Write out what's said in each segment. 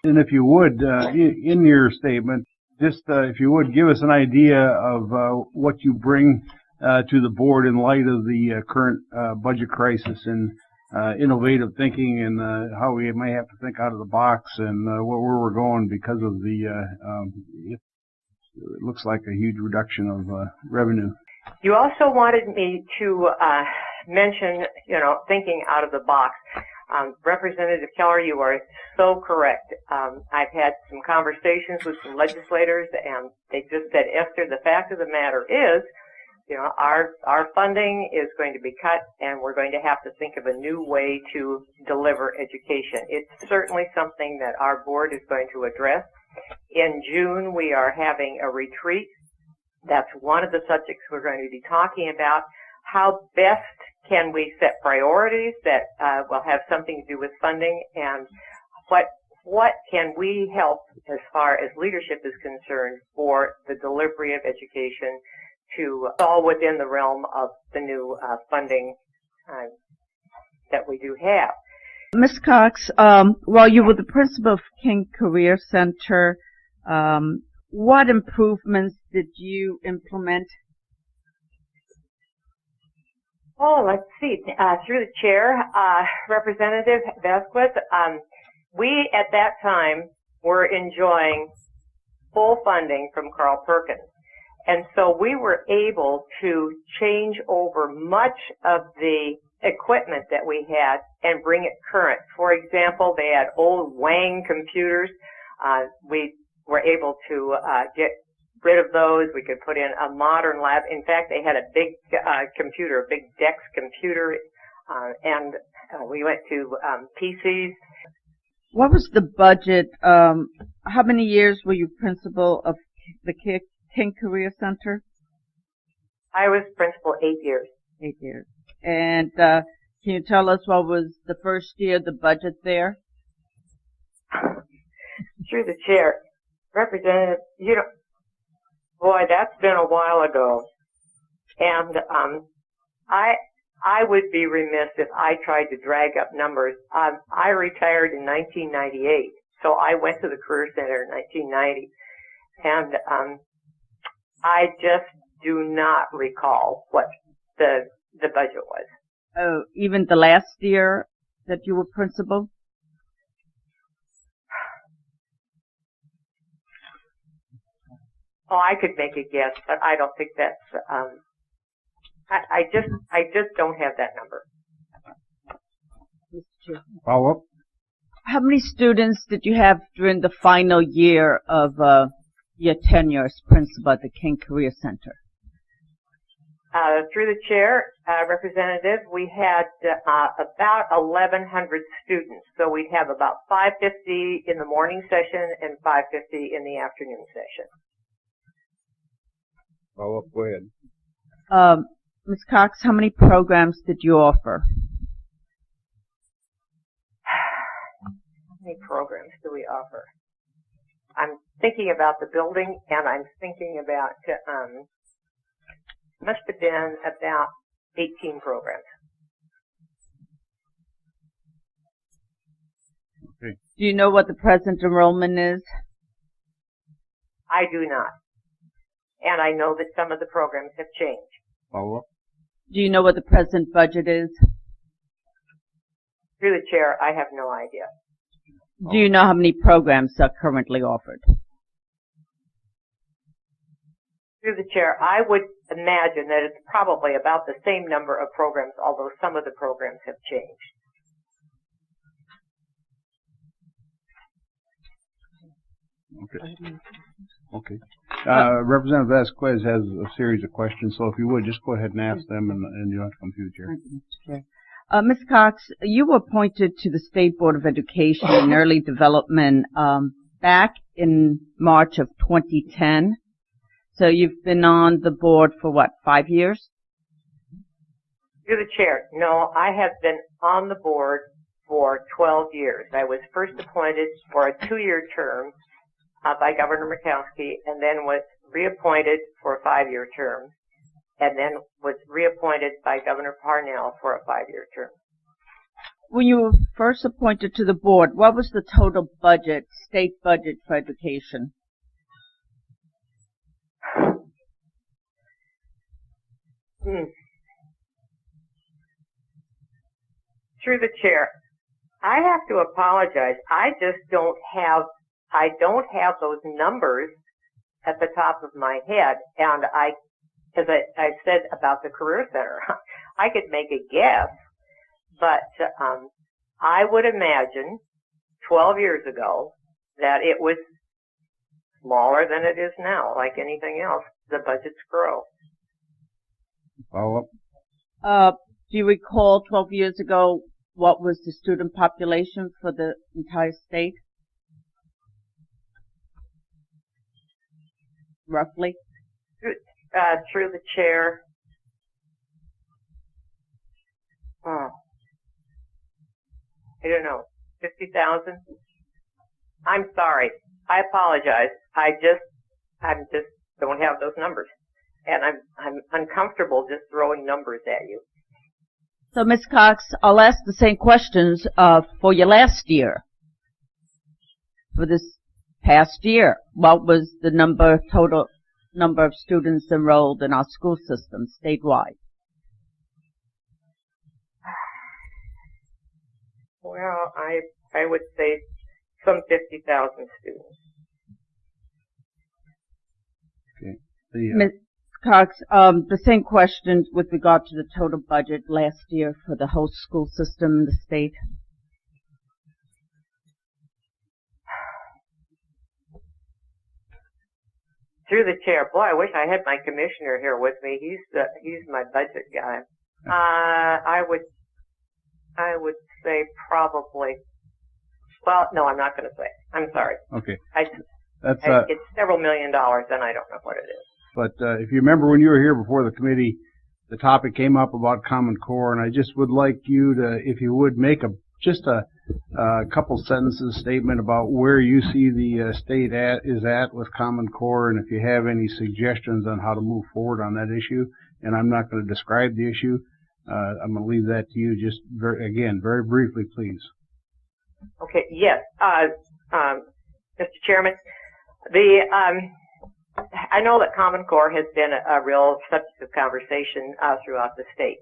And if you would, in your statement, just if you would give us an idea of what you bring to the board in light of the current budget crisis and innovative thinking and how we may have to think out of the box and where we're going because of the it looks like a huge reduction of revenue. You also wanted me to mention, thinking out of the box. Representative Keller, you are so correct. I've had some conversations with some legislators, and they just said, Esther, the fact of the matter is, our funding is going to be cut, and we're going to have to think of a new way to deliver education. It's certainly something that our board is going to address. In June, we are having a retreat. That's one of the subjects we're going to be talking about. How best can we set priorities that will have something to do with funding, and what can we help as far as leadership is concerned for the delivery of education to all within the realm of the new funding that we do have. Ms. Cox, while you were the principal of King Career Center, what improvements did you implement? Oh, let's see. Through the chair, Representative Vasquez, we at that time were enjoying full funding from Carl Perkins. And so we were able to change over much of the equipment that we had and bring it current. For example, they had old Wang computers. We were able to get rid of those. We could put in a modern lab. In fact, they had a big computer, a big DEX computer, and we went to PCs. What was the budget? How many years were you principal of the King Career Center? I was principal 8 years. 8 years. And can you tell us what was the first year, the budget there? Through the chair. Representative, boy, that's been a while ago. And I would be remiss if I tried to drag up numbers. I retired in 1998, so I went to the Career Center in 1990. And I just do not recall what the budget was. Oh, even the last year that you were principal? Oh, I could make a guess, but I don't think that's, I just don't have that number. Follow up? How many students did you have during the final year of your tenure as principal at the King Career Center? Through the chair, Representative, we had about 1,100 students. So we'd have about 550 in the morning session and 550 in the afternoon session. Follow up, go ahead. Ms. Cox, how many programs did you offer? How many programs do we offer? I'm thinking about the building, and I'm thinking about, must have been about 18 programs. Okay. Do you know what the present enrollment is? I do not. And I know that some of the programs have changed. Follow up. Do you know what the present budget is? Through the chair, I have no idea. Do you know how many programs are currently offered? Through the chair, I would imagine that it's probably about the same number of programs, although some of the programs have changed. Okay. Okay. Representative Vasquez has a series of questions, so if you would, just go ahead and ask them, and you don't have to come through the chair. Ms. Cox, you were appointed to the State Board of Education and Early Development back in March of 2010. So you've been on the board for what, 5 years? Through the chair, no, I have been on the board for 12 years. I was first appointed for a 2-year term by Governor Murkowski, and then was reappointed for a 5-year term, and then was reappointed by Governor Parnell for a 5-year term. When you were first appointed to the board, what was the total budget, state budget for education? Through the chair, I have to apologize. I don't have those numbers at the top of my head. And as I said about the Career Center, I could make a guess, but I would imagine 12 years ago that it was smaller than it is now. Like anything else, the budgets grow. Follow up. Do you recall 12 years ago what was the student population for the entire state? Roughly? Through the chair. Oh, I don't know. 50,000? I'm sorry. I apologize. I just don't have those numbers. And I'm uncomfortable just throwing numbers at you. So, Ms. Cox, I'll ask the same questions for your last year. For this past year, what was the total number of students enrolled in our school system statewide? Well, I would say some 50,000 students. Okay. Ms. Cox, the same question with regard to the total budget last year for the whole school system in the state. Through the chair. Boy, I wish I had my commissioner here with me. He's my budget guy. I would say probably. Well, no, I'm not going to say. I'm sorry. Okay. It's several $1 million, and I don't know what it is. But if you remember when you were here before the committee, the topic came up about Common Core, and I just would like you to, if you would, make just a couple sentences statement about where you see the state is at with Common Core, and if you have any suggestions on how to move forward on that issue. And I'm not going to describe the issue. I'm going to leave that to you. Just very briefly, please. Okay. Yes, Mr. Chairman, I know that Common Core has been a real subject of conversation throughout the state.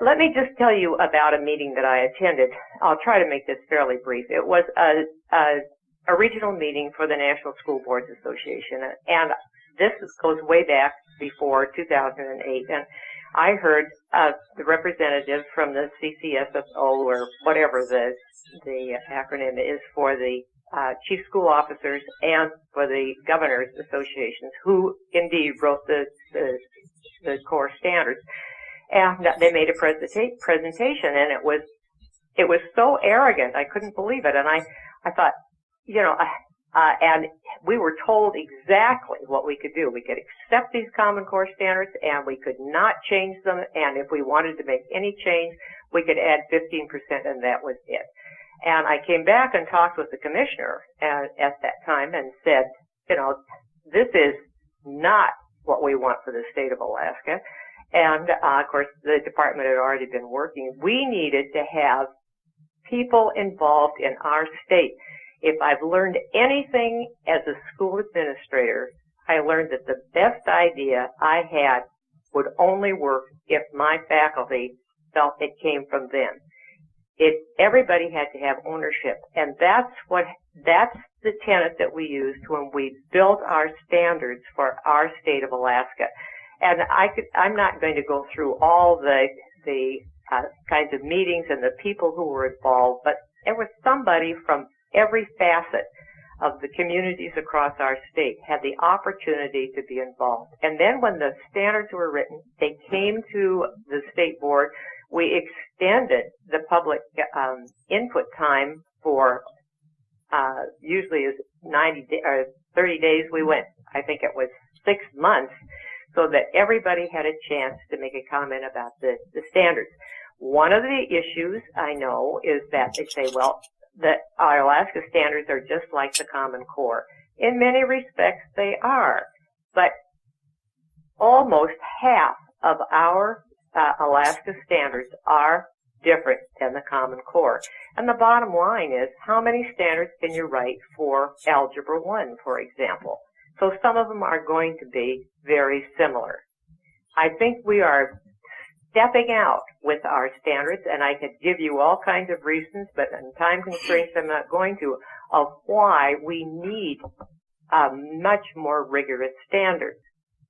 Let me just tell you about a meeting that I attended. I'll try to make this fairly brief. It was a regional meeting for the National School Boards Association, and this goes way back before 2008. And I heard the representative from the CCSSO, or whatever the acronym is, for the chief school officers and for the governors associations, who indeed wrote the core standards. And they made a presentation, and it was so arrogant, I couldn't believe it. And I thought, and we were told exactly what we could do. We could accept these Common Core standards, and we could not change them. And if we wanted to make any change, we could add 15%, and that was it. And I came back and talked with the commissioner at that time and said, this is not what we want for the state of Alaska. And, of course, the department had already been working. We needed to have people involved in our state. If I've learned anything as a school administrator, I learned that the best idea I had would only work if my faculty felt it came from them. Everybody had to have ownership, and that's the tenet that we used when we built our standards for our state of Alaska. And I'm not going to go through all the kinds of meetings and the people who were involved, but there was somebody from every facet of the communities across our state had the opportunity to be involved. And then when the standards were written, they came to the state board. We extended the public input time for usually is 30 days. We went, I think it was 6 months, so that everybody had a chance to make a comment about the standards. One of the issues I know is that they say, well, that our Alaska standards are just like the Common Core. In many respects, they are, but almost half of our Alaska standards are different than the Common Core. And the bottom line is, how many standards can you write for Algebra 1, for example? So some of them are going to be very similar. I think we are stepping out with our standards, and I could give you all kinds of reasons, but in time constraints I'm not going to, of why we need much more rigorous standards.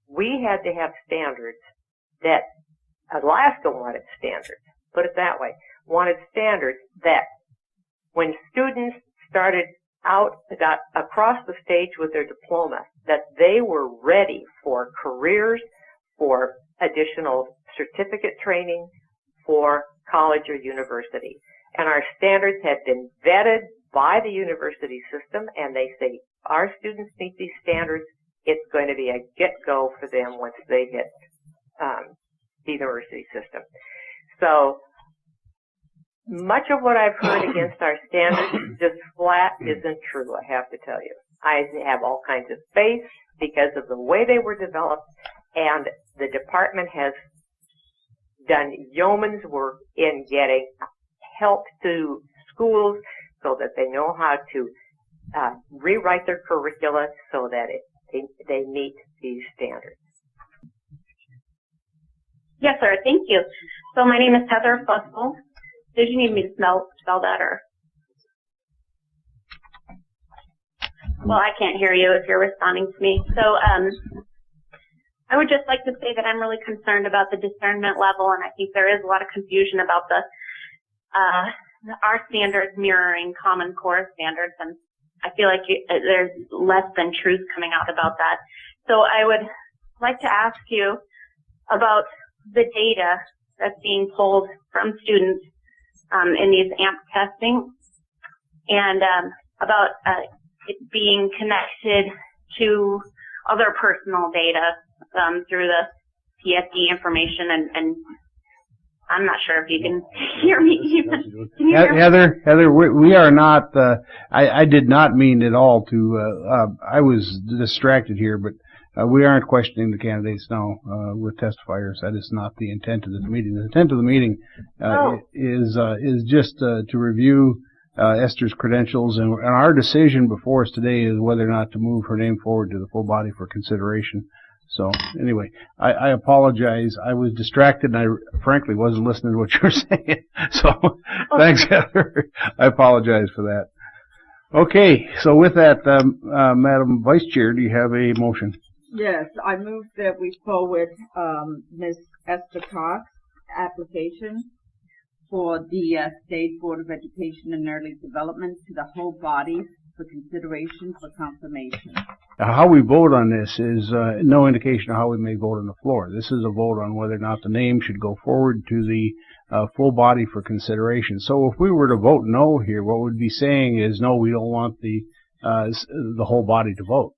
We had to have standards that Alaska wanted standards, put it that way, wanted standards that when students started out, got across the stage with their diploma, that they were ready for careers, for additional certificate training, for college or university. And our standards have been vetted by the university system, and they say, our students meet these standards, it's going to be a get-go for them once they hit the university system. So much of what I've heard against our standards just flat isn't true, I have to tell you. I have all kinds of faith because of the way they were developed, and the department has done yeoman's work in getting help to schools so that they know how to rewrite their curricula so that they meet these standards. Yes, sir. Thank you. So my name is Heather Fussell. Did you need me to spell that, or? Well, I can't hear you if you're responding to me. So I would just like to say that I'm really concerned about the discernment level, and I think there is a lot of confusion about our standards mirroring Common Core standards, and I feel like there's less than truth coming out about that. So I would like to ask you about the data that's being pulled from students in these AMP testing, and about it being connected to other personal data through the PSD information, and I'm not sure if you can hear me even. Can you hear me? Heather, we are not, I did not mean at all to, I was distracted here, but we aren't questioning the candidates now with testifiers. That is not the intent of this meeting. The intent of the meeting is just to review Esther's credentials, and our decision before us today is whether or not to move her name forward to the full body for consideration. So anyway, I apologize. I was distracted, and I frankly wasn't listening to what you were saying. So thanks, Heather. I apologize for that. Okay, so with that, Madam Vice Chair, do you have a motion? Yes, I move that we forward Ms. Esther Cox application for the State Board of Education and Early Development to the whole body for consideration for confirmation. How we vote on this is no indication of how we may vote on the floor. This is a vote on whether or not the name should go forward to the full body for consideration. So if we were to vote no here, what we'd be saying is no, we don't want the whole body to vote.